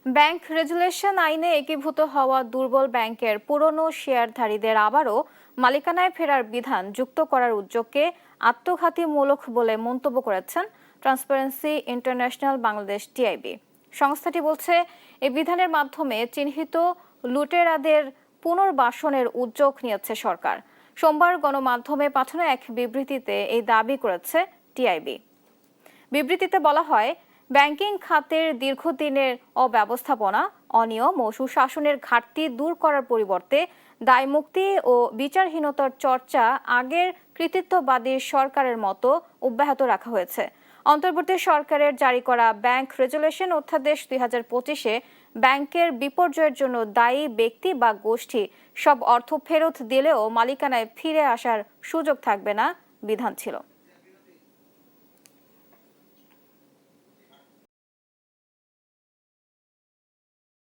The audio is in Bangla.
ব্যাংক রেগুলেশন আইনে একীভূত হওয়া দুর্বল ব্যাংকের পুরনো শেয়ারধারীদের আবারও মালিকানায় ফেরার বিধান যুক্ত করার উদ্যোগকে আত্মঘাতীমূলক বলে মন্তব্য করেছেন ট্রান্সপারেন্সি ইন্টারন্যাশনাল বাংলাদেশ টিআইবি। সংস্থাটি বলছে, এই বিধানের মাধ্যমে চিহ্নিত লুটেরাদের পুনর্বাসনের উদ্যোগ নিয়েছে সরকার। সোমবার গণমাধ্যমে পাঠানো এক বিবৃতিতে এই দাবি করেছে টিআইবি। বিবৃতিতে বলা হয়, ব্যাংকিং খাতের দীর্ঘদিনের অব্যবস্থাপনা, অনিয়ম ও সুশাসনের ঘাটতি দূর করার পরিবর্তে দায়মুক্তি ও বিচারহীনতার চর্চা আগের কৃতিত্ববাদী সরকারের মতো অব্যাহত রাখা হয়েছে। অন্তর্বর্তী সরকারের জারি করা ব্যাংক রেগুলেশন অধ্যাদেশ 2025-এ ব্যাংকের বিপর্যয়ের জন্য দায়ী ব্যক্তি বা গোষ্ঠী সব অর্থ ফেরত দিলেও মালিকানায় ফিরে আসার সুযোগ থাকবে না বিধান ছিল।